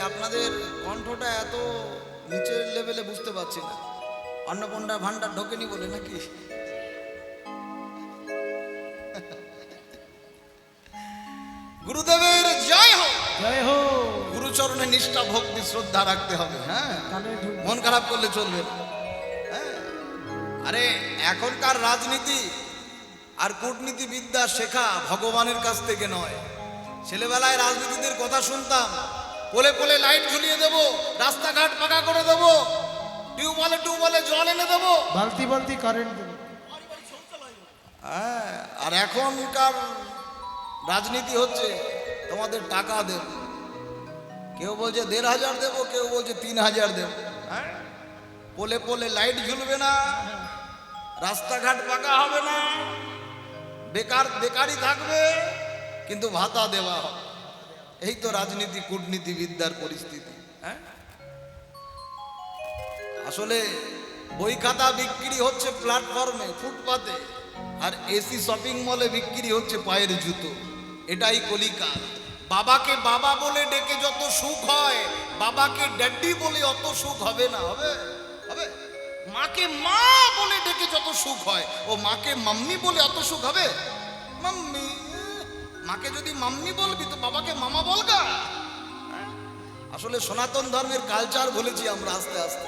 আপনাদের কণ্ঠটা এত নিচের লেভেলে বুঝতে পারছি না। অন্নপূর্ণা ভান্ডার ঢোকেনি বলে নাকি? গুরুদেবের জয় হোক, জয় হো। গুরুচরণে নিষ্ঠা ভক্তি শ্রদ্ধা রাখতে হবে। হ্যাঁ, মন খারাপ করলে চলবে না। হ্যাঁ, আরে এখনকার রাজনীতি আর কূটনীতি বিদ্যা শেখা ভগবানের কাছ থেকে নয়। ছেলেবেলায় রাজনীতিদের কথা শুনতাম, কোলে কোলে লাইট ঝুলিয়ে দেবো, রাস্তাঘাট পাকা করে দেবো, টিউবওয়েলে জল এনে দেবো, বালতি বালতি কারেন্ট দেবো। হ্যাঁ, আর এখনকার রাজনীতি হচ্ছে তোমাদের টাকা দেব। কেউ বলছে ১,৫০০ দেবো, কেউ বলছে ৩,০০০ দেবো। হ্যাঁ, পোলে পোলে লাইট ঝুলবে না, রাস্তাঘাট পাকা হবে না, বেকারি থাকবে, কিন্তু ভাতা দেওয়া হবে। এই তো রাজনীতি কূটনীতি বিদ্যার পরিস্থিতি। হ্যাঁ, আসলে বই খাতা বিক্রি হচ্ছে প্ল্যাটফর্মে, ফুটপাতে, আর এসি শপিং মলে বিক্রি হচ্ছে পায়ের জুতো। এটাই কলিকাল। বাবাকে বাবা বলে ডেকে যত সুখ হয়, বাবাকে ড্যাডি বলে অত সুখ হবে না। হবে? হবে? মাকে মা বলে ডেকে যত সুখ হয়, ও মাকে মাম্মি বলে অত সুখ হবে? মাম্মি, মাকে যদি মাম্মি বলবি তো বাবাকে মামা বলগা। আসলে সনাতন ধর্মের কালচার ভুলেছি আমরা আস্তে আস্তে।